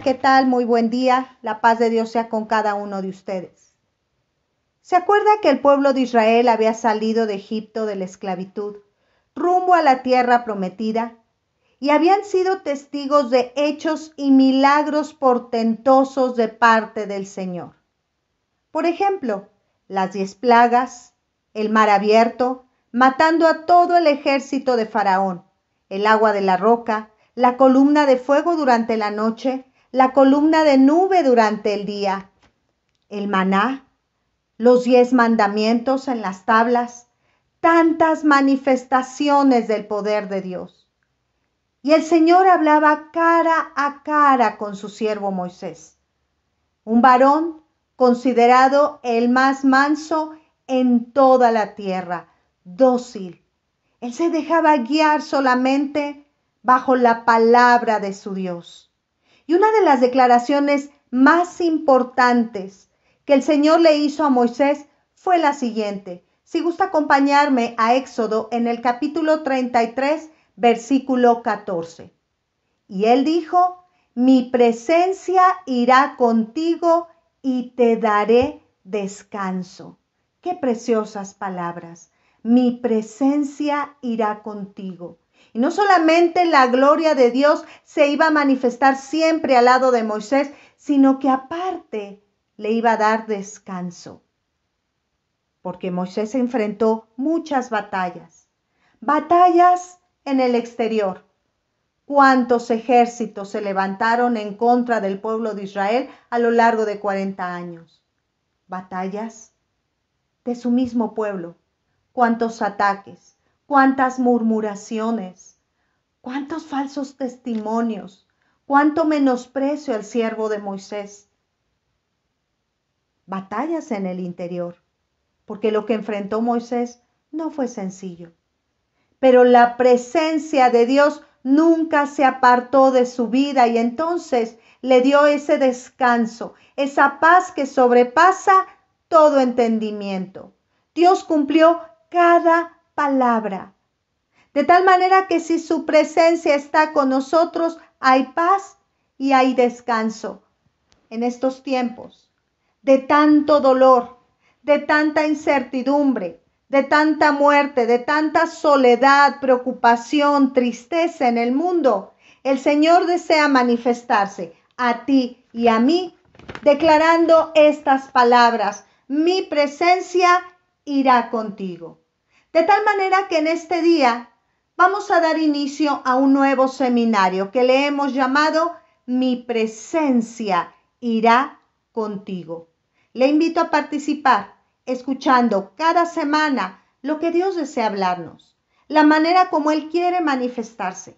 Hola, ¿qué tal? Muy buen día. La paz de Dios sea con cada uno de ustedes. ¿Se acuerda que el pueblo de Israel había salido de Egipto de la esclavitud, rumbo a la tierra prometida, y habían sido testigos de hechos y milagros portentosos de parte del Señor? Por ejemplo, las 10 plagas, el mar abierto, matando a todo el ejército de Faraón, el agua de la roca, la columna de fuego durante la noche, la columna de nube durante el día, el maná, los 10 mandamientos en las tablas, tantas manifestaciones del poder de Dios. Y el Señor hablaba cara a cara con su siervo Moisés, un varón considerado el más manso en toda la tierra, dócil. Él se dejaba guiar solamente bajo la palabra de su Dios. Y una de las declaraciones más importantes que el Señor le hizo a Moisés fue la siguiente. Si gusta acompañarme a Éxodo en el capítulo 33, versículo 14. Y él dijo: mi presencia irá contigo y te daré descanso. Qué preciosas palabras. Mi presencia irá contigo. Y no solamente la gloria de Dios se iba a manifestar siempre al lado de Moisés, sino que aparte le iba a dar descanso. Porque Moisés enfrentó muchas batallas. Batallas en el exterior. ¿Cuántos ejércitos se levantaron en contra del pueblo de Israel a lo largo de 40 años? Batallas de su mismo pueblo. ¿Cuántos ataques? ¿Cuántas murmuraciones? ¿Cuántos falsos testimonios? ¿Cuánto menosprecio al siervo de Moisés? Batallas en el interior, porque lo que enfrentó Moisés no fue sencillo. Pero la presencia de Dios nunca se apartó de su vida y entonces le dio ese descanso, esa paz que sobrepasa todo entendimiento. Dios cumplió cada palabra, de tal manera que si su presencia está con nosotros, hay paz y hay descanso. En estos tiempos de tanto dolor, de tanta incertidumbre, de tanta muerte, de tanta soledad, preocupación, tristeza en el mundo, el Señor desea manifestarse a ti y a mí, declarando estas palabras: mi presencia irá contigo. De tal manera que en este día vamos a dar inicio a un nuevo seminario que le hemos llamado Mi presencia irá contigo. Le invito a participar, escuchando cada semana lo que Dios desea hablarnos, la manera como Él quiere manifestarse.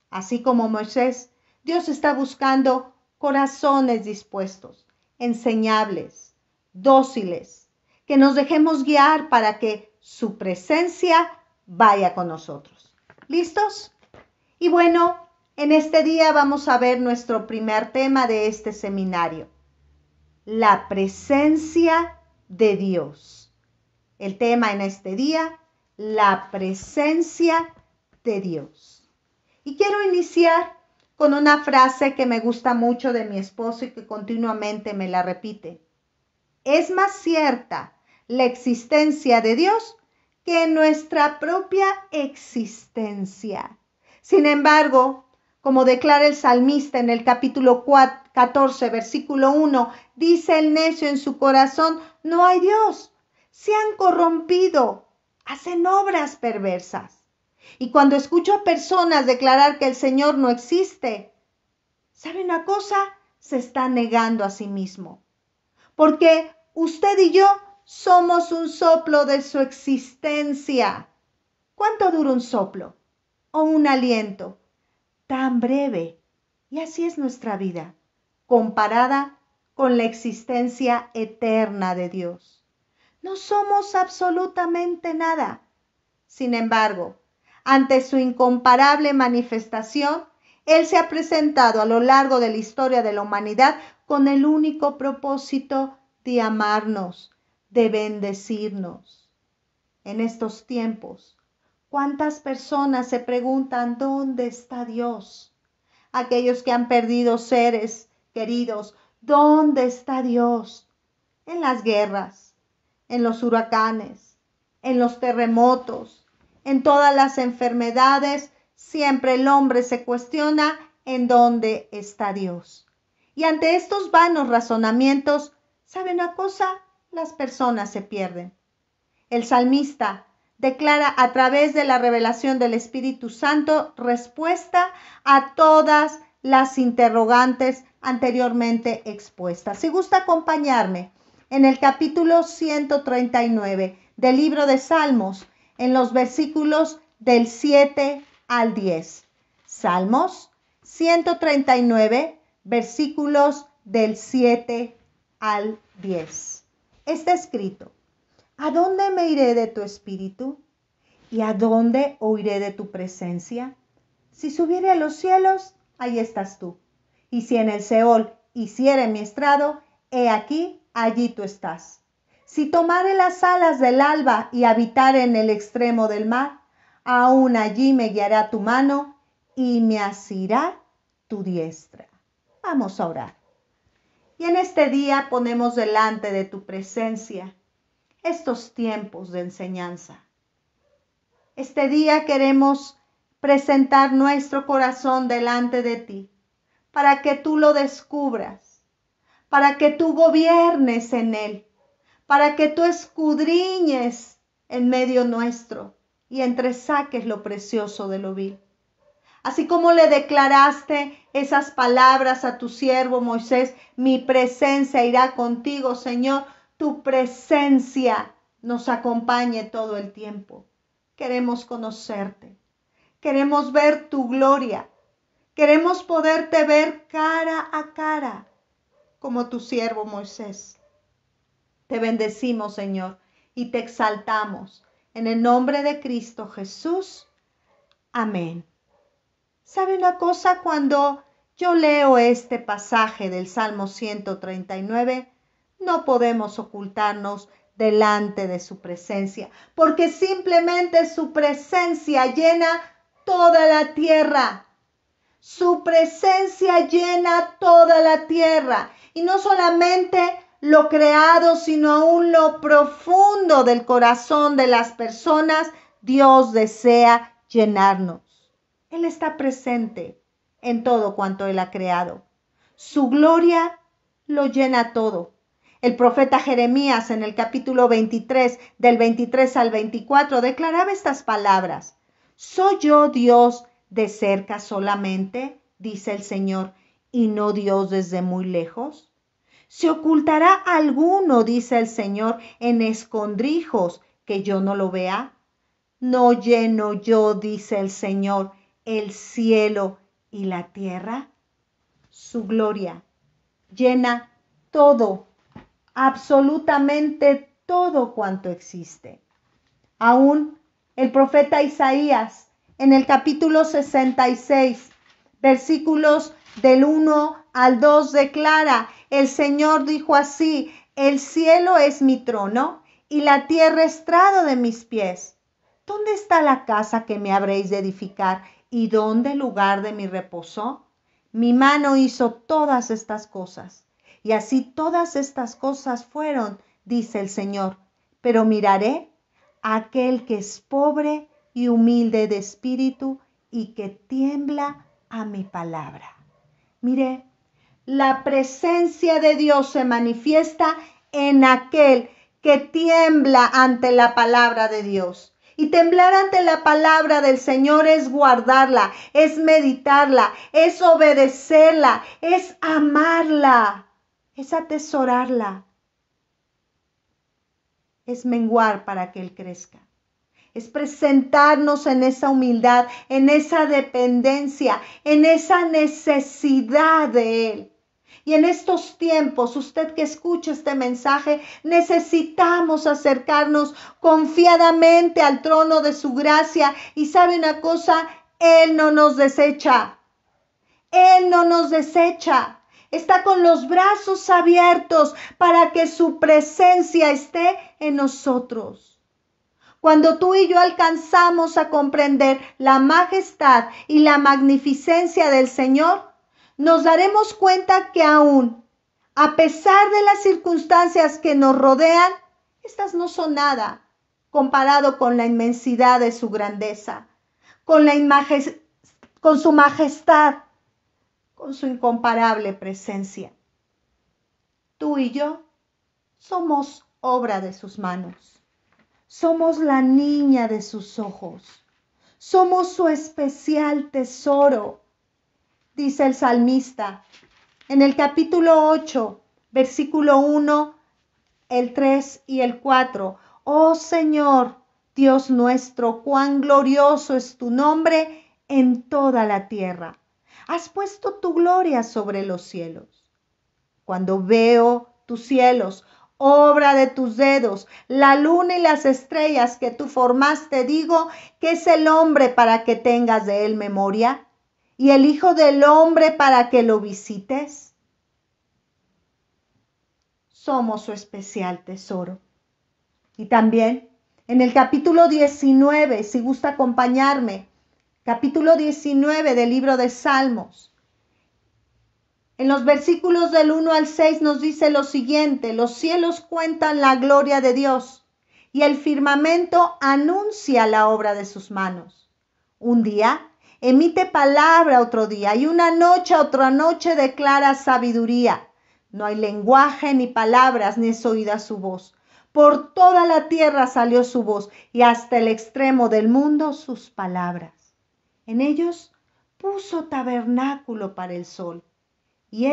Así como Moisés, Dios está buscando corazones dispuestos, enseñables, dóciles, que nos dejemos guiar para que su presencia vaya con nosotros. ¿Listos? Y bueno, en este día vamos a ver nuestro primer tema de este seminario: la presencia de Dios. El tema en este día: la presencia de Dios. Y quiero iniciar con una frase que me gusta mucho de mi esposo y que continuamente me la repite. Es más cierta la existencia de Dios que nuestra propia existencia. Sin embargo, como declara el salmista en el capítulo 14, versículo 1, dice el necio en su corazón: no hay Dios, se han corrompido, hacen obras perversas. Y cuando escucho a personas declarar que el Señor no existe, ¿sabe una cosa? Se está negando a sí mismo. Porque usted y yo somos un soplo de su existencia. ¿Cuánto dura un soplo o un aliento? Tan breve. Y así es nuestra vida, comparada con la existencia eterna de Dios. No somos absolutamente nada. Sin embargo, ante su incomparable manifestación, Él se ha presentado a lo largo de la historia de la humanidad con el único propósito de amarnos, de bendecirnos. En estos tiempos, ¿cuántas personas se preguntan dónde está Dios? Aquellos que han perdido seres Queridos, ¿dónde está Dios? En las guerras, en los huracanes, en los terremotos, en todas las enfermedades. Siempre el hombre se cuestiona en dónde está Dios. Y ante estos vanos razonamientos, ¿sabe una cosa? Las personas se pierden. El salmista declara a través de la revelación del Espíritu Santo respuesta a todas las interrogantes anteriormente expuestas. Si gusta acompañarme en el capítulo 139 del libro de Salmos, en los versículos del 7 al 10. Salmos 139, versículos del 7 al 10. Está escrito: ¿a dónde me iré de tu espíritu? ¿Y a dónde huiré de tu presencia? Si subiere a los cielos, ahí estás tú. Y si en el Seol hiciere mi estrado, he aquí, allí tú estás. Si tomare las alas del alba y habitare en el extremo del mar, aún allí me guiará tu mano y me asirá tu diestra. Vamos a orar. Y en este día ponemos delante de tu presencia estos tiempos de enseñanza. Este día queremos presentar nuestro corazón delante de ti, para que tú lo descubras, para que tú gobiernes en él, para que tú escudriñes en medio nuestro y entresaques lo precioso de lo vil. Así como le declaraste esas palabras a tu siervo Moisés: mi presencia irá contigo, Señor, tu presencia nos acompañe todo el tiempo. Queremos conocerte, queremos ver tu gloria, queremos poderte ver cara a cara, como tu siervo Moisés. Te bendecimos, Señor, y te exaltamos en el nombre de Cristo Jesús. Amén. ¿Sabe una cosa? Cuando yo leo este pasaje del Salmo 139, no podemos ocultarnos delante de su presencia, porque simplemente su presencia llena toda la tierra. Su presencia llena toda la tierra. Y no solamente lo creado, sino aún lo profundo del corazón de las personas, Dios desea llenarnos. Él está presente en todo cuanto Él ha creado. Su gloria lo llena todo. El profeta Jeremías en el capítulo 23, del 23 al 24, declaraba estas palabras: ¿soy yo Dios de cerca solamente, dice el Señor, y no Dios desde muy lejos? ¿Se ocultará alguno, dice el Señor, en escondrijos que yo no lo vea? ¿No lleno yo, dice el Señor, el cielo y la tierra? Su gloria llena todo, absolutamente todo cuanto existe. Aún el profeta Isaías en el capítulo 66, versículos del 1 al 2 declara: el Señor dijo así: el cielo es mi trono y la tierra estrado de mis pies. ¿Dónde está la casa que me habréis de edificar y dónde el lugar de mi reposo? Mi mano hizo todas estas cosas, y así todas estas cosas fueron, dice el Señor. Pero miraré a aquel que es pobre y humilde de espíritu y que tiembla a mi palabra. Mire, la presencia de Dios se manifiesta en aquel que tiembla ante la palabra de Dios. Y temblar ante la palabra del Señor es guardarla, es meditarla, es obedecerla, es amarla, es atesorarla, es menguar para que Él crezca. Es presentarnos en esa humildad, en esa dependencia, en esa necesidad de Él. Y en estos tiempos, usted que escucha este mensaje, necesitamos acercarnos confiadamente al trono de su gracia. Y sabe una cosa, Él no nos desecha. Él no nos desecha. Está con los brazos abiertos para que su presencia esté en nosotros. Cuando tú y yo alcanzamos a comprender la majestad y la magnificencia del Señor, nos daremos cuenta que aún, a pesar de las circunstancias que nos rodean, estas no son nada comparado con la inmensidad de su grandeza, con su majestad, con su incomparable presencia. Tú y yo somos obra de sus manos. Somos la niña de sus ojos. Somos su especial tesoro, dice el salmista en el capítulo 8, versículo 1, el 3 y el 4. Oh Señor, Dios nuestro, cuán glorioso es tu nombre en toda la tierra. Has puesto tu gloria sobre los cielos. Cuando veo tus cielos, obra de tus dedos, la luna y las estrellas que tú formaste, digo, ¿qué es el hombre para que tengas de él memoria? ¿Y el hijo del hombre para que lo visites? Somos su especial tesoro. Y también en el capítulo 19, si gusta acompañarme, capítulo 19 del libro de Salmos. En los versículos del 1 al 6 nos dice lo siguiente: los cielos cuentan la gloria de Dios y el firmamento anuncia la obra de sus manos. Un día emite palabra otro día y una noche otra noche declara sabiduría. No hay lenguaje ni palabras ni es oída su voz. Por toda la tierra salió su voz y hasta el extremo del mundo sus palabras. En ellos puso tabernáculo para el sol. Y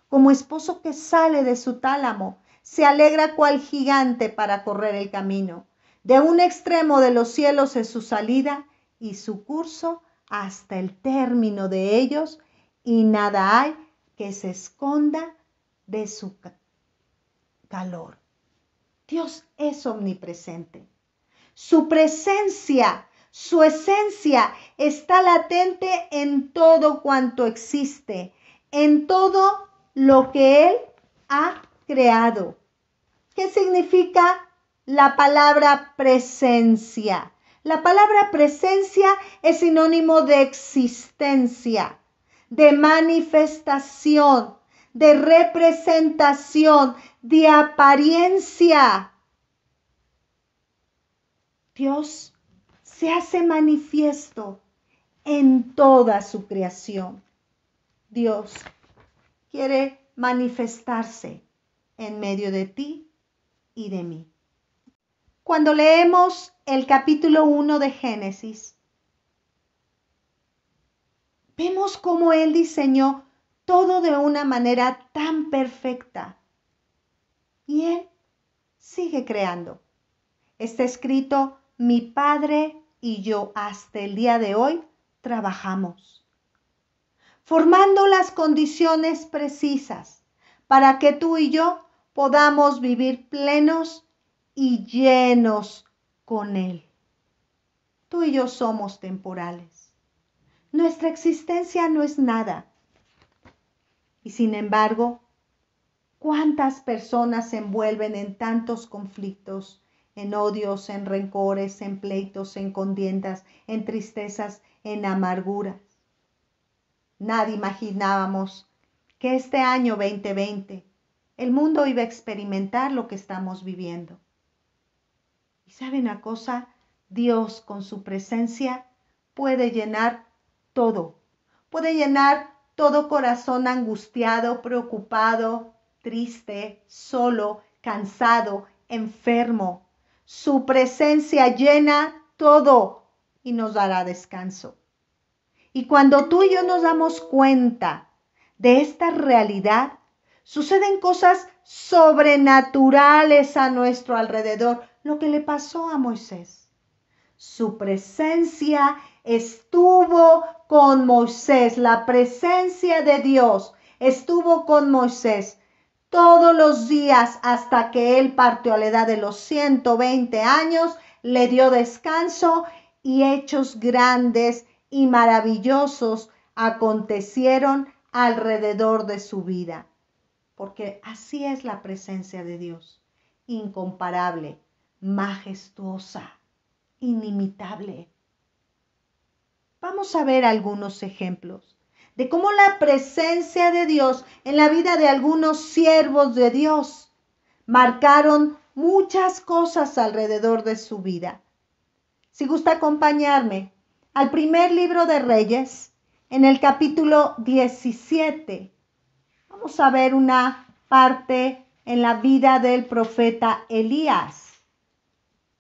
como esposo que sale de su tálamo, se alegra cual gigante para correr el camino. De un extremo de los cielos es su salida y su curso hasta el término de ellos, y nada hay que se esconda de su calor. Dios es omnipresente. Su presencia, su esencia está latente en todo cuanto existe, en todo lo que Él ha creado. ¿Qué significa la palabra presencia? La palabra presencia es sinónimo de existencia, de manifestación, de representación, de apariencia. Dios se hace manifiesto en toda su creación. Dios quiere manifestarse en medio de ti y de mí. Cuando leemos el capítulo 1 de Génesis, vemos cómo Él diseñó todo de una manera tan perfecta. Y Él sigue creando. Está escrito: mi Padre y yo hasta el día de hoy trabajamos, formando las condiciones precisas para que tú y yo podamos vivir plenos y llenos con Él. Tú y yo somos temporales. Nuestra existencia no es nada. Y sin embargo, ¿cuántas personas se envuelven en tantos conflictos, en odios, en rencores, en pleitos, en contiendas, en tristezas, en amarguras? Nadie imaginábamos que este año 2020 el mundo iba a experimentar lo que estamos viviendo. ¿Y sabe una cosa? Dios con su presencia puede llenar todo. Puede llenar todo corazón angustiado, preocupado, triste, solo, cansado, enfermo. Su presencia llena todo y nos dará descanso. Y cuando tú y yo nos damos cuenta de esta realidad, suceden cosas sobrenaturales a nuestro alrededor. Lo que le pasó a Moisés. Su presencia estuvo con Moisés. La presencia de Dios estuvo con Moisés todos los días hasta que él partió a la edad de los 120 años. Le dio descanso y hechos grandes y maravillosos acontecieron alrededor de su vida. Porque así es la presencia de Dios, incomparable, majestuosa, inimitable. Vamos a ver algunos ejemplos de cómo la presencia de Dios en la vida de algunos siervos de Dios marcaron muchas cosas alrededor de su vida. Si gusta acompañarme al primer libro de Reyes, en el capítulo 17, vamos a ver una parte en la vida del profeta Elías.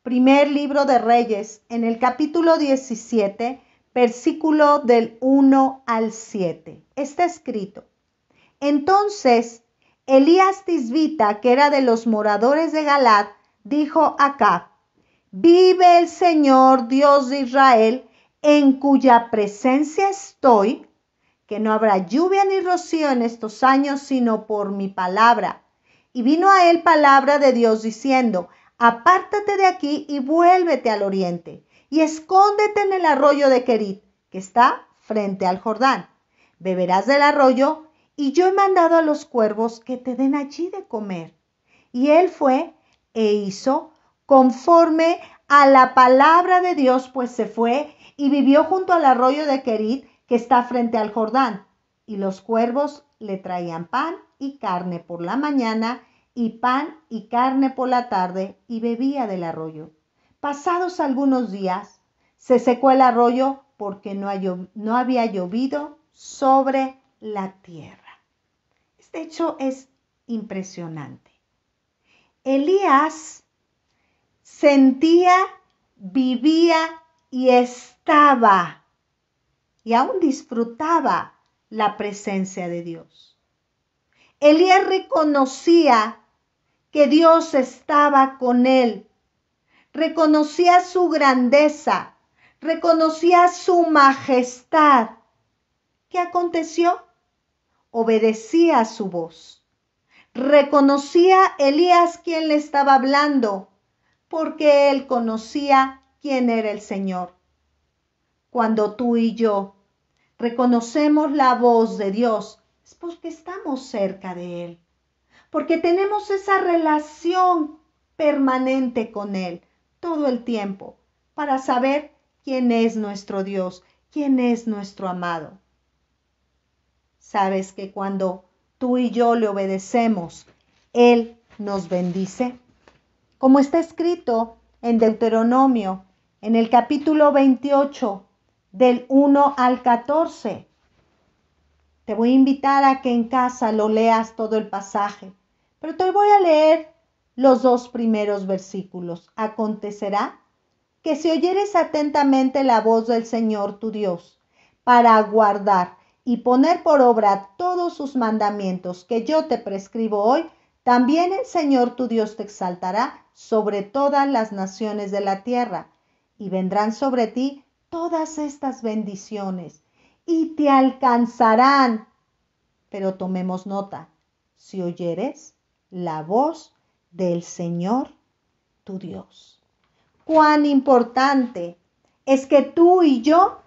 Primer libro de Reyes, en el capítulo 17, versículo del 1 al 7. Está escrito: Entonces Elías Tisbita, que era de los moradores de Galaad, dijo a Acab: Vive el Señor Dios de Israel, en cuya presencia estoy, que no habrá lluvia ni rocío en estos años, sino por mi palabra. Y vino a él palabra de Dios diciendo: Apártate de aquí y vuélvete al oriente, y escóndete en el arroyo de Querit, que está frente al Jordán. Beberás del arroyo, y yo he mandado a los cuervos que te den allí de comer. Y él fue e hizo conforme a la palabra de Dios, pues se fue y vivió junto al arroyo de Querit, que está frente al Jordán. Y los cuervos le traían pan y carne por la mañana, y pan y carne por la tarde, y bebía del arroyo. Pasados algunos días, se secó el arroyo porque no había llovido sobre la tierra. Este hecho es impresionante. Elías sentía, vivía y estaba, y aún disfrutaba la presencia de Dios. Elías reconocía que Dios estaba con él, reconocía su grandeza, reconocía su majestad. ¿Qué aconteció? Obedecía a su voz. Reconocía Elías quién le estaba hablando, porque él conocía quién era el Señor. Cuando tú y yo reconocemos la voz de Dios, es porque estamos cerca de Él, porque tenemos esa relación permanente con Él todo el tiempo para saber quién es nuestro Dios, quién es nuestro amado. ¿Sabes que cuando tú y yo le obedecemos, Él nos bendice? Como está escrito en Deuteronomio, en el capítulo 28, del 1 al 14. Te voy a invitar a que en casa lo leas todo el pasaje, pero te voy a leer los 2 primeros versículos. Acontecerá que si oyeres atentamente la voz del Señor tu Dios, para guardar y poner por obra todos sus mandamientos que yo te prescribo hoy, también el Señor tu Dios te exaltará sobre todas las naciones de la tierra, y vendrán sobre ti todas estas bendiciones, y te alcanzarán. Pero tomemos nota: si oyeres la voz del Señor tu Dios. Cuán importante es que tú y yo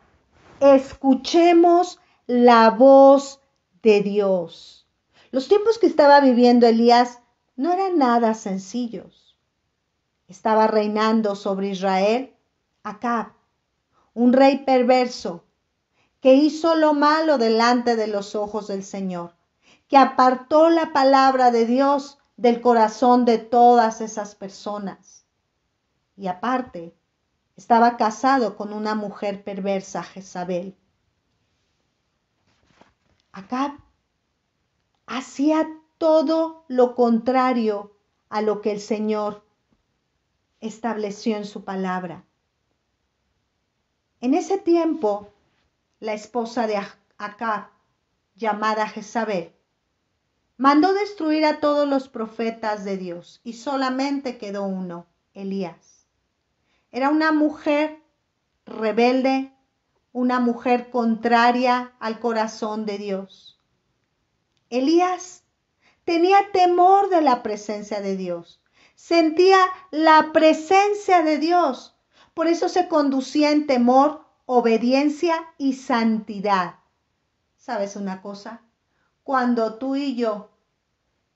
escuchemos la voz de Dios. Los tiempos que estaba viviendo Elías no eran nada sencillos. Estaba reinando sobre Israel Acab, un rey perverso que hizo lo malo delante de los ojos del Señor, que apartó la palabra de Dios del corazón de todas esas personas. Y aparte, estaba casado con una mujer perversa, Jezabel. Acab hacía todo lo contrario a lo que el Señor estableció en su palabra. En ese tiempo, la esposa de Acab, llamada Jezabel, mandó destruir a todos los profetas de Dios y solamente quedó uno, Elías. Era una mujer rebelde, una mujer contraria al corazón de Dios. Elías tenía temor de la presencia de Dios, sentía la presencia de Dios, por eso se conducía en temor, obediencia y santidad. ¿Sabes una cosa? Cuando tú y yo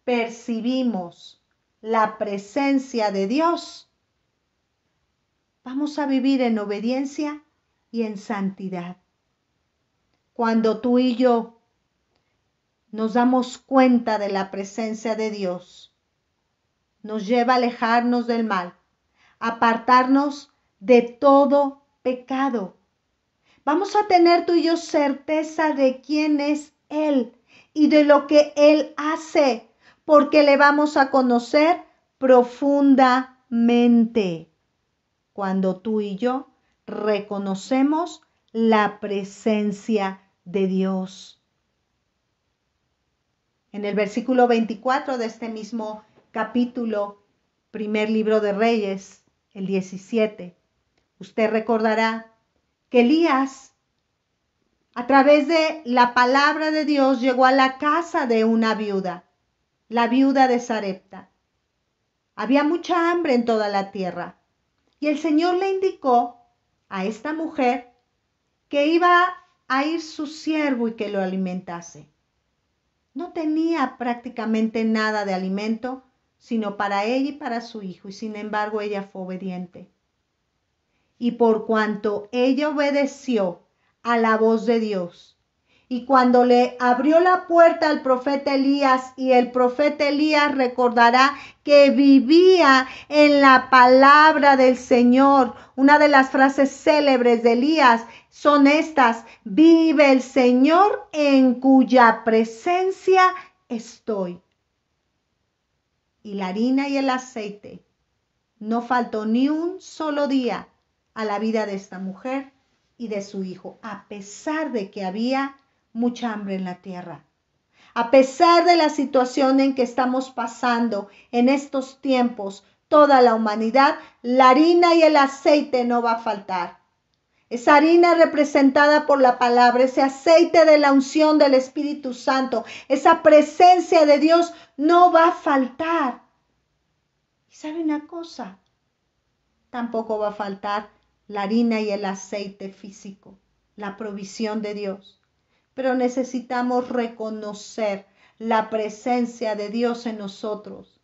percibimos la presencia de Dios, vamos a vivir en obediencia y en santidad. cuando tú y yo nos damos cuenta de la presencia de Dios, nos lleva a alejarnos del mal, apartarnos de todo pecado. Vamos a tener tú y yo certeza de quién es Él y de lo que Él hace, porque le vamos a conocer profundamente cuando tú y yo reconocemos la presencia de Dios. En el versículo 24 de este mismo capítulo, primer libro de Reyes, el 17, usted recordará que Elías, a través de la palabra de Dios, llegó a la casa de una viuda, la viuda de Sarepta. Había mucha hambre en toda la tierra y el Señor le indicó a esta mujer que iba a ir su siervo y que lo alimentase. No tenía prácticamente nada de alimento, sino para ella y para su hijo, y sin embargo ella fue obediente. Y por cuanto ella obedeció a la voz de Dios, y cuando le abrió la puerta al profeta Elías, y el profeta Elías recordará que vivía en la palabra del Señor. Una de las frases célebres de Elías son estas: vive el Señor en cuya presencia estoy. Y la harina y el aceite, no faltó ni un solo día a la vida de esta mujer y de su hijo, a pesar de que había mucha hambre en la tierra. A pesar de la situación en que estamos pasando en estos tiempos, toda la humanidad, la harina y el aceite no va a faltar. Esa harina representada por la palabra, ese aceite de la unción del Espíritu Santo, esa presencia de Dios no va a faltar. ¿Y sabe una cosa? Tampoco va a faltar la harina y el aceite físico, la provisión de Dios. Pero necesitamos reconocer la presencia de Dios en nosotros.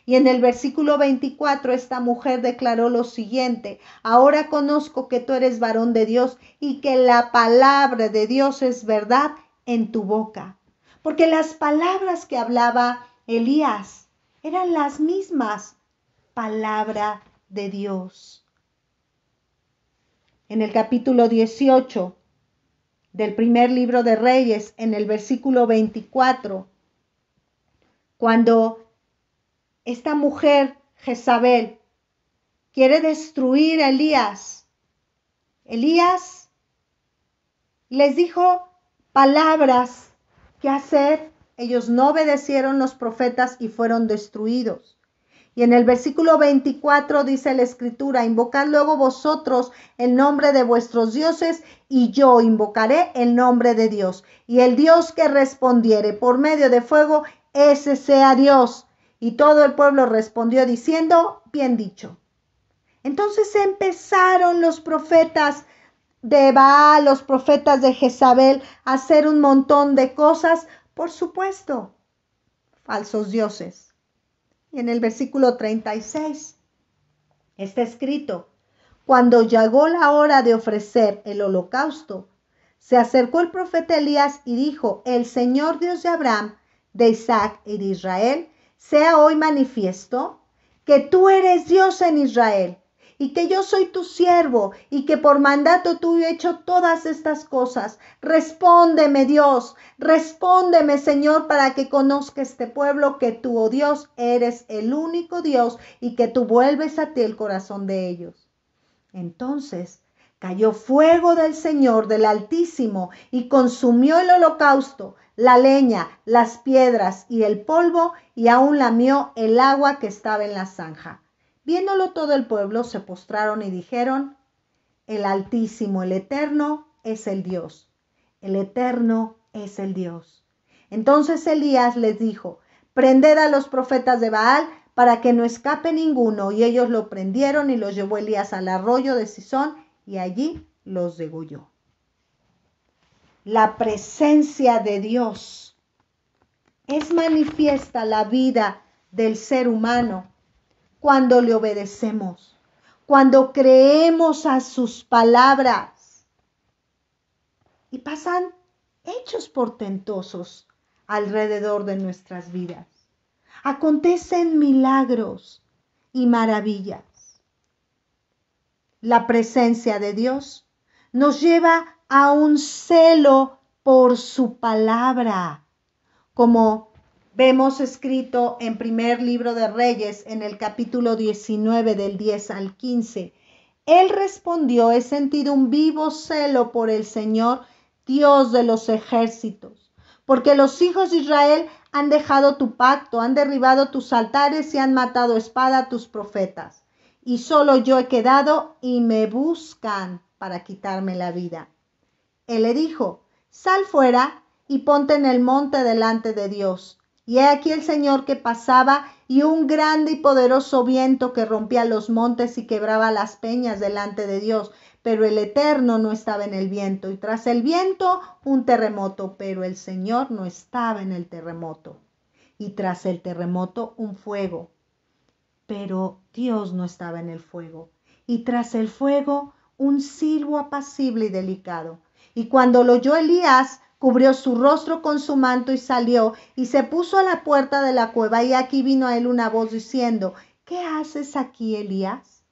Y en el versículo 24 esta mujer declaró lo siguiente: ahora conozco que tú eres varón de Dios y que la palabra de Dios es verdad en tu boca. Porque las palabras que hablaba Elías eran las mismas palabras de Dios. En el capítulo 18 del primer libro de Reyes, en el versículo 24, cuando esta mujer, Jezabel, quiere destruir a Elías, Elías les dijo palabras que hacer. Ellos no obedecieron los profetas y fueron destruidos. Y en el versículo 24 dice la Escritura: invocad luego vosotros el nombre de vuestros dioses, y yo invocaré el nombre de Dios. Y el Dios que respondiere por medio de fuego, ese sea Dios. Y todo el pueblo respondió diciendo: bien dicho. Entonces empezaron los profetas de Baal, los profetas de Jezabel, a hacer un montón de cosas, por supuesto, falsos dioses. Y en el versículo 36 está escrito: cuando llegó la hora de ofrecer el holocausto, se acercó el profeta Elías y dijo: el Señor Dios de Abraham, de Isaac y de Israel, sea hoy manifiesto que tú eres Dios en Israel, y que yo soy tu siervo, y que por mandato tuyo he hecho todas estas cosas. Respóndeme, Dios, respóndeme, Señor, para que conozca este pueblo que tú, oh Dios, eres el único Dios, y que tú vuelves a ti el corazón de ellos. Entonces cayó fuego del Señor, del Altísimo, y consumió el holocausto, la leña, las piedras y el polvo, y aún lamió el agua que estaba en la zanja. Viéndolo todo el pueblo, se postraron y dijeron: el Altísimo, el Eterno, es el Dios. El Eterno es el Dios. Entonces Elías les dijo: prended a los profetas de Baal para que no escape ninguno. Y ellos lo prendieron y los llevó Elías al arroyo de Cisón y allí los degolló. La presencia de Dios es manifiesta la vida del ser humano cuando le obedecemos, cuando creemos a sus palabras. Y pasan hechos portentosos alrededor de nuestras vidas. Acontecen milagros y maravillas. La presencia de Dios nos lleva a un celo por su palabra, como vemos escrito en primer libro de Reyes, en el capítulo 19, del 10 al 15. Él respondió: he sentido un vivo celo por el Señor, Dios de los ejércitos, porque los hijos de Israel han dejado tu pacto, han derribado tus altares y han matado a espada a tus profetas. Y solo yo he quedado y me buscan para quitarme la vida. Él le dijo: sal fuera y ponte en el monte delante de Dios. Y he aquí el Señor que pasaba, y un grande y poderoso viento que rompía los montes y quebraba las peñas delante de Dios. Pero el Eterno no estaba en el viento, y tras el viento un terremoto, pero el Señor no estaba en el terremoto. Y tras el terremoto un fuego, pero Dios no estaba en el fuego. Y tras el fuego un silbo apacible y delicado. Y cuando lo oyó Elías, cubrió su rostro con su manto y salió y se puso a la puerta de la cueva. Y aquí vino a él una voz diciendo: ¿qué haces aquí, Elías?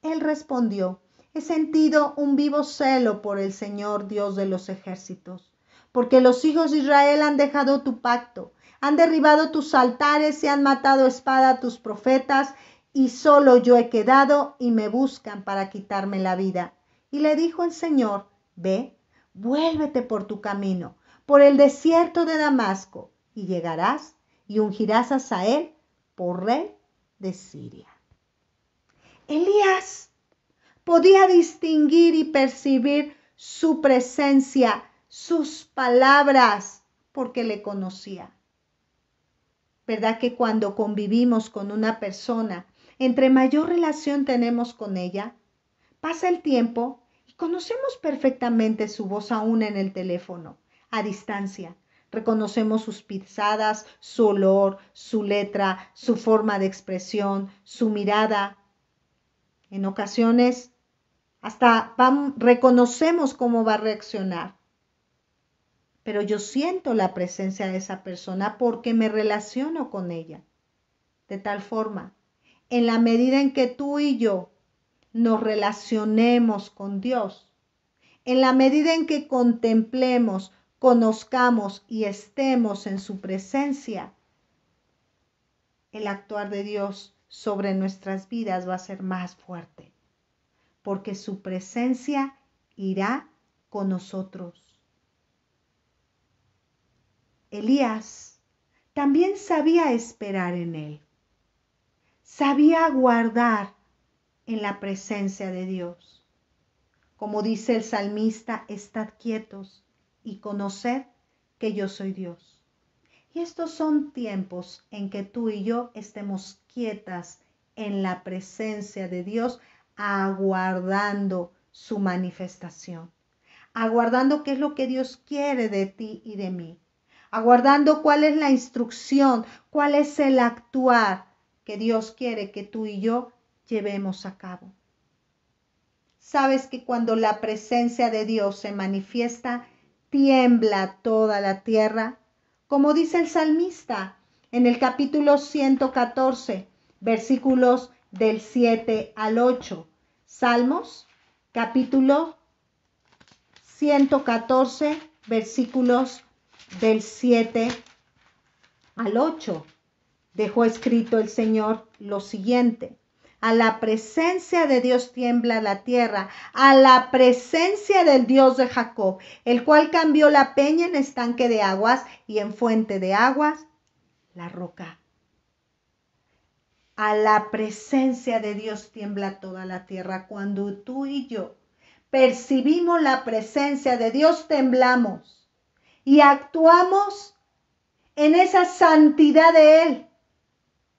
Él respondió: he sentido un vivo celo por el Señor, Dios de los ejércitos, porque los hijos de Israel han dejado tu pacto, han derribado tus altares y han matado a espada a tus profetas, y solo yo he quedado y me buscan para quitarme la vida. Y le dijo el Señor: ve, vuélvete por tu camino, por el desierto de Damasco, y llegarás y ungirás a Hazael por rey de Siria. Elías podía distinguir y percibir su presencia, sus palabras, porque le conocía. ¿Verdad que cuando convivimos con una persona, entre mayor relación tenemos con ella, pasa el tiempo y conocemos perfectamente su voz aún en el teléfono, a distancia? Reconocemos sus pisadas, su olor, su letra, su forma de expresión, su mirada. En ocasiones hasta reconocemos cómo va a reaccionar. Pero yo siento la presencia de esa persona porque me relaciono con ella. De tal forma, en la medida en que tú y yo nos relacionemos con Dios, en la medida en que contemplemos, conozcamos y estemos en su presencia, el actuar de Dios sobre nuestras vidas va a ser más fuerte, porque su presencia irá con nosotros. Elías también sabía esperar en él, sabía guardar en la presencia de Dios. Como dice el salmista: estad quietos y conoced que yo soy Dios. Y estos son tiempos en que tú y yo estemos quietas en la presencia de Dios, aguardando su manifestación, aguardando qué es lo que Dios quiere de ti y de mí, aguardando cuál es la instrucción, cuál es el actuar que Dios quiere que tú y yo llevemos a cabo. Sabes que cuando la presencia de Dios se manifiesta, tiembla toda la tierra, como dice el salmista en el capítulo 114, versículos del 7 al 8. Salmos, capítulo 114, versículos del 7 al 8. Dejó escrito el Señor lo siguiente: a la presencia de Dios tiembla la tierra, a la presencia del Dios de Jacob, el cual cambió la peña en estanque de aguas y en fuente de aguas la roca. A la presencia de Dios tiembla toda la tierra. Cuando tú y yo percibimos la presencia de Dios, temblamos y actuamos en esa santidad de Él,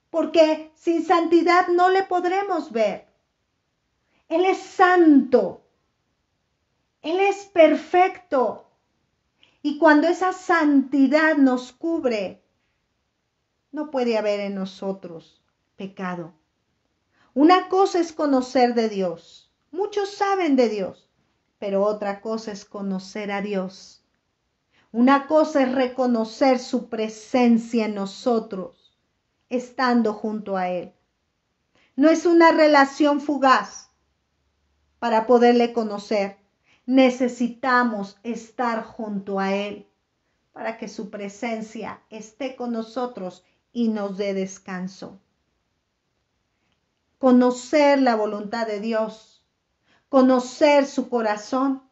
porque sin santidad no le podremos ver. Él es santo, Él es perfecto, y cuando esa santidad nos cubre, no puede haber en nosotros pecado. Una cosa es conocer de Dios, muchos saben de Dios, pero otra cosa es conocer a Dios. Una cosa es reconocer su presencia en nosotros, estando junto a Él. No es una relación fugaz para poderle conocer. Necesitamos estar junto a Él para que su presencia esté con nosotros y nos dé descanso. Conocer la voluntad de Dios, conocer su corazón,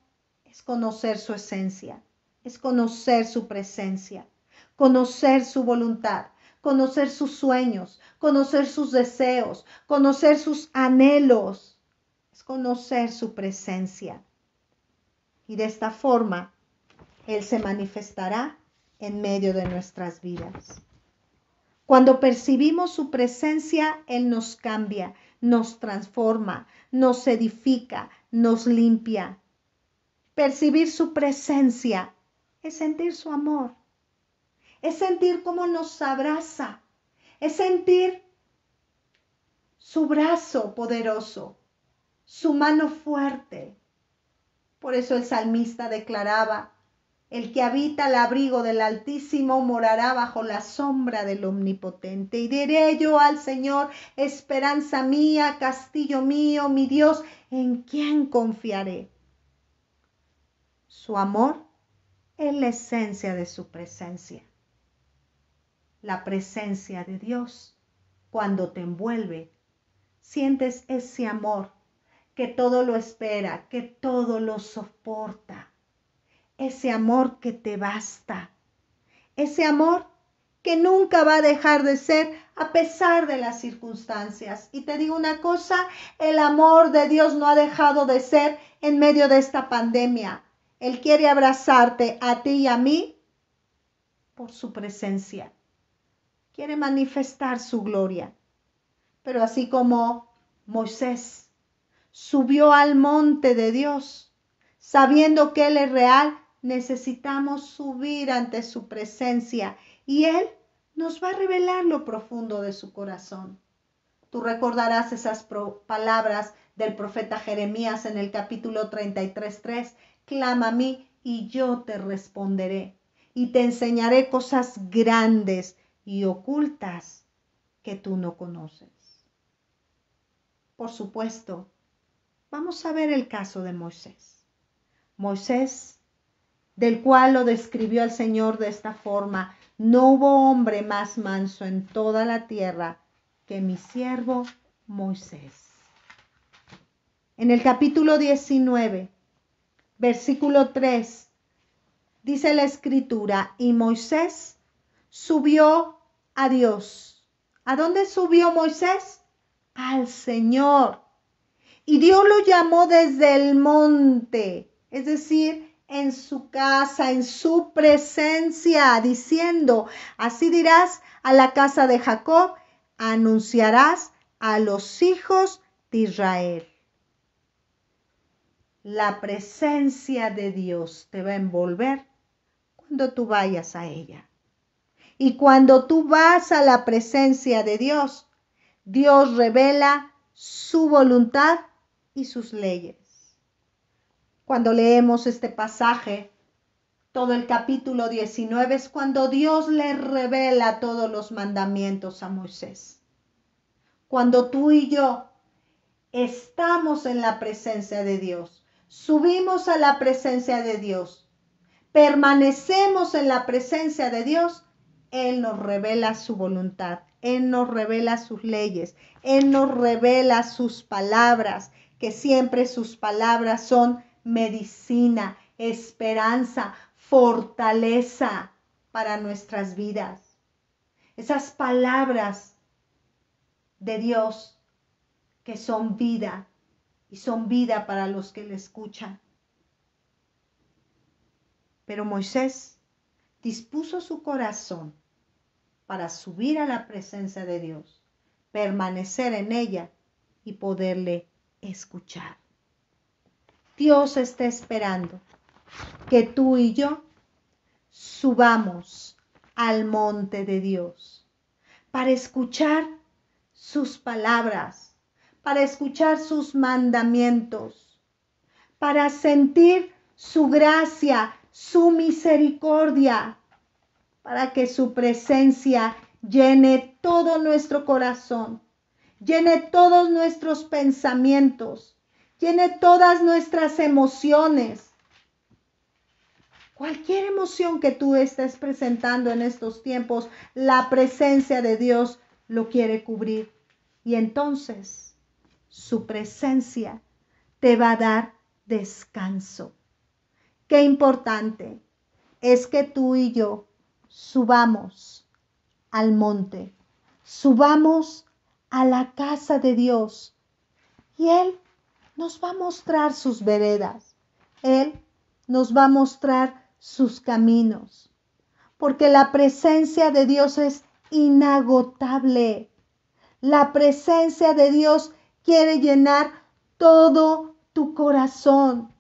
es conocer su esencia, es conocer su presencia, conocer su voluntad, conocer sus sueños, conocer sus deseos, conocer sus anhelos, es conocer su presencia. Y de esta forma, Él se manifestará en medio de nuestras vidas. Cuando percibimos su presencia, Él nos cambia, nos transforma, nos edifica, nos limpia. Percibir su presencia es sentir su amor, es sentir cómo nos abraza, es sentir su brazo poderoso, su mano fuerte. Por eso el salmista declaraba: el que habita al abrigo del Altísimo morará bajo la sombra del Omnipotente. Y diré yo al Señor: esperanza mía, castillo mío, mi Dios, ¿en quién confiaré? Su amor es la esencia de su presencia. La presencia de Dios, cuando te envuelve, sientes ese amor que todo lo espera, que todo lo soporta. Ese amor que te basta. Ese amor que nunca va a dejar de ser a pesar de las circunstancias. Y te digo una cosa, el amor de Dios no ha dejado de ser en medio de esta pandemia. Él quiere abrazarte a ti y a mí por su presencia. Quiere manifestar su gloria. Pero así como Moisés subió al monte de Dios, sabiendo que Él es real, necesitamos subir ante su presencia y Él nos va a revelar lo profundo de su corazón. Tú recordarás esas palabras del profeta Jeremías en el capítulo 33:3. Clama a mí y yo te responderé y te enseñaré cosas grandes y ocultas que tú no conoces. Por supuesto, vamos a ver el caso de Moisés. Moisés, del cual lo describió el Señor de esta forma: no hubo hombre más manso en toda la tierra que mi siervo Moisés. En el capítulo 19, versículo 3, dice la Escritura: y Moisés subió a Dios. ¿A dónde subió Moisés? Al Señor. Y Dios lo llamó desde el monte, es decir, en su casa, en su presencia, diciendo: así dirás a la casa de Jacob, anunciarás a los hijos de Israel. La presencia de Dios te va a envolver cuando tú vayas a ella. Y cuando tú vas a la presencia de Dios, Dios revela su voluntad y sus leyes. Cuando leemos este pasaje, todo el capítulo 19, es cuando Dios le revela todos los mandamientos a Moisés. Cuando tú y yo estamos en la presencia de Dios, subimos a la presencia de Dios, permanecemos en la presencia de Dios, Él nos revela su voluntad, Él nos revela sus leyes, Él nos revela sus palabras, que siempre sus palabras son medicina, esperanza, fortaleza para nuestras vidas. Esas palabras de Dios que son vida y son vida para los que le escuchan. Pero Moisés dispuso su corazón para subir a la presencia de Dios, permanecer en ella y poderle escuchar. Dios está esperando que tú y yo subamos al monte de Dios para escuchar sus palabras, para escuchar sus mandamientos, para sentir su gracia, su misericordia, para que su presencia llene todo nuestro corazón, llene todos nuestros pensamientos, llene todas nuestras emociones. Cualquier emoción que tú estés presentando en estos tiempos, la presencia de Dios lo quiere cubrir. Y entonces su presencia te va a dar descanso. Qué importante es que tú y yo subamos al monte, subamos a la casa de Dios y Él nos va a mostrar sus veredas. Él nos va a mostrar sus caminos, porque la presencia de Dios es inagotable. La presencia de Dios quiere llenar todo tu corazón.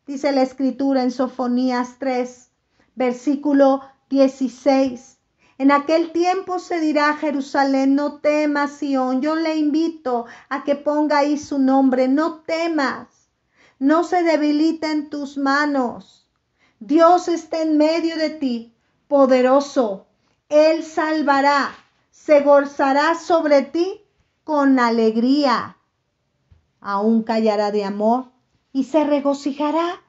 Dice la Escritura en Sofonías 3, versículo 16. En aquel tiempo se dirá a Jerusalén, no temas, Sión. Yo le invito a que ponga ahí su nombre, no temas. No se debiliten tus manos. Dios está en medio de ti, poderoso. Él salvará, se gozará sobre ti con alegría. Aún callará de amor y se regocijará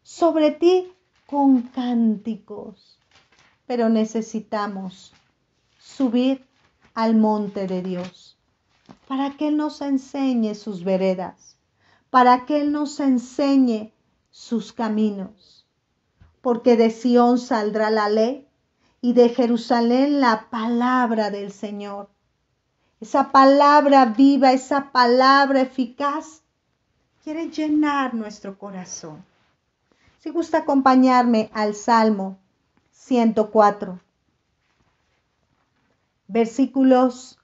sobre ti con cánticos. Pero necesitamos subir al monte de Dios para que Él nos enseñe sus veredas, para que Él nos enseñe sus caminos. Porque de Sión saldrá la ley y de Jerusalén la palabra del Señor. Esa palabra viva, esa palabra eficaz, quiere llenar nuestro corazón. Si gusta acompañarme al Salmo 104, versículos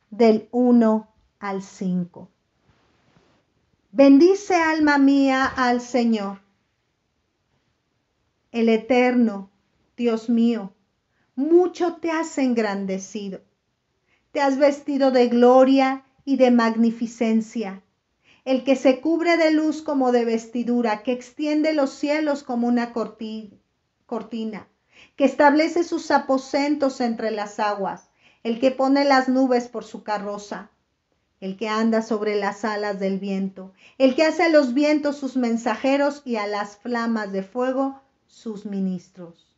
del 1 al 5. Bendice, alma mía, al Señor, el Eterno, Dios mío. Mucho te has engrandecido. Te has vestido de gloria y de magnificencia. El que se cubre de luz como de vestidura, que extiende los cielos como una cortina, que establece sus aposentos entre las aguas, el que pone las nubes por su carroza, el que anda sobre las alas del viento, el que hace a los vientos sus mensajeros y a las flamas de fuego sus ministros.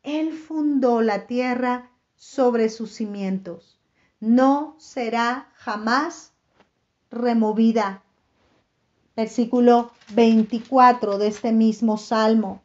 Él fundó la tierra sobre sus cimientos, no será jamás removida. Versículo 24 de este mismo Salmo.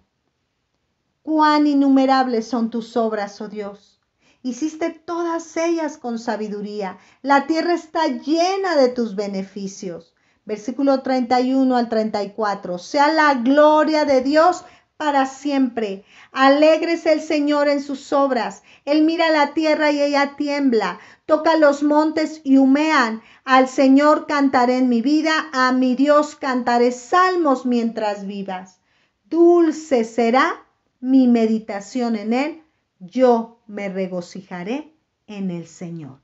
Cuán innumerables son tus obras, oh Dios. Hiciste todas ellas con sabiduría. La tierra está llena de tus beneficios. Versículo 31 al 34. Sea la gloria de Dios para siempre. Alégrese el Señor en sus obras. Él mira la tierra y ella tiembla. Toca los montes y humean. Al Señor cantaré en mi vida. A mi Dios cantaré salmos mientras vivas. Dulce será mi meditación en Él. Yo me regocijaré en el Señor.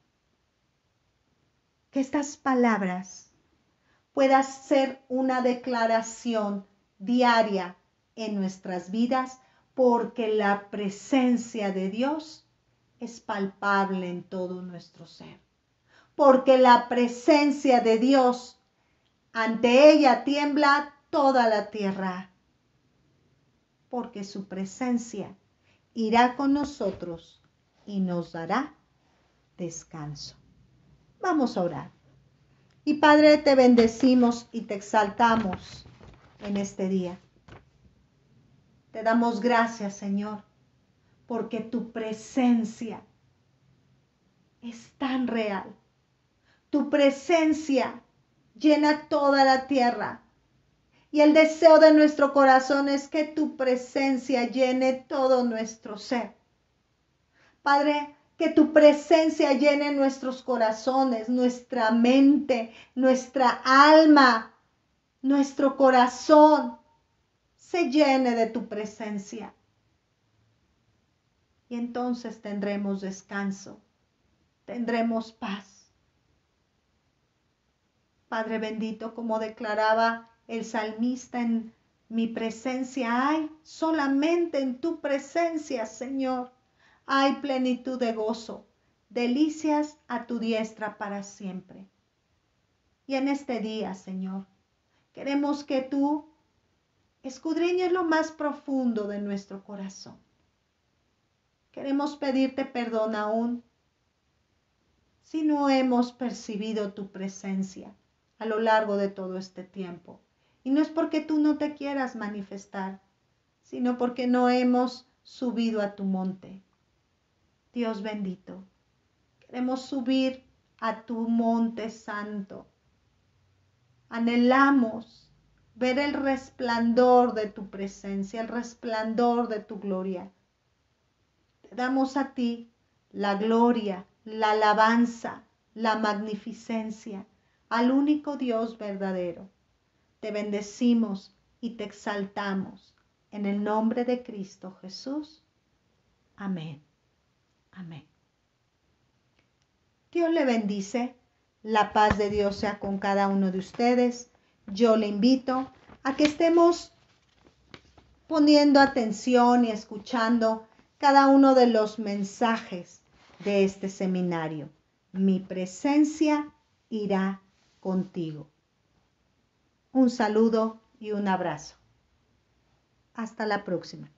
Que estas palabras puedan ser una declaración diaria en nuestras vidas, porque la presencia de Dios es palpable en todo nuestro ser. Porque la presencia de Dios, ante ella tiembla toda la tierra. Porque su presencia irá con nosotros y nos dará descanso. Vamos a orar. Y Padre, te bendecimos y te exaltamos en este día. Te damos gracias, Señor, porque tu presencia es tan real. Tu presencia llena toda la tierra. Y el deseo de nuestro corazón es que tu presencia llene todo nuestro ser. Padre, que tu presencia llene nuestros corazones, nuestra mente, nuestra alma, nuestro corazón se llene de tu presencia. Y entonces tendremos descanso, tendremos paz. Padre bendito, como declaraba el salmista en Mi presencia hay, solamente en tu presencia, Señor, hay plenitud de gozo, delicias a tu diestra para siempre. Y en este día, Señor, queremos que tú escudriñes lo más profundo de nuestro corazón. Queremos pedirte perdón aún si no hemos percibido tu presencia a lo largo de todo este tiempo. Y no es porque tú no te quieras manifestar, sino porque no hemos subido a tu monte. Dios bendito, queremos subir a tu monte santo. Anhelamos ver el resplandor de tu presencia, el resplandor de tu gloria. Te damos a ti la gloria, la alabanza, la magnificencia al único Dios verdadero. Te bendecimos y te exaltamos en el nombre de Cristo Jesús. Amén. Amén. Dios le bendice. La paz de Dios sea con cada uno de ustedes. Yo le invito a que estemos poniendo atención y escuchando cada uno de los mensajes de este seminario. Mi presencia irá contigo. Un saludo y un abrazo. Hasta la próxima.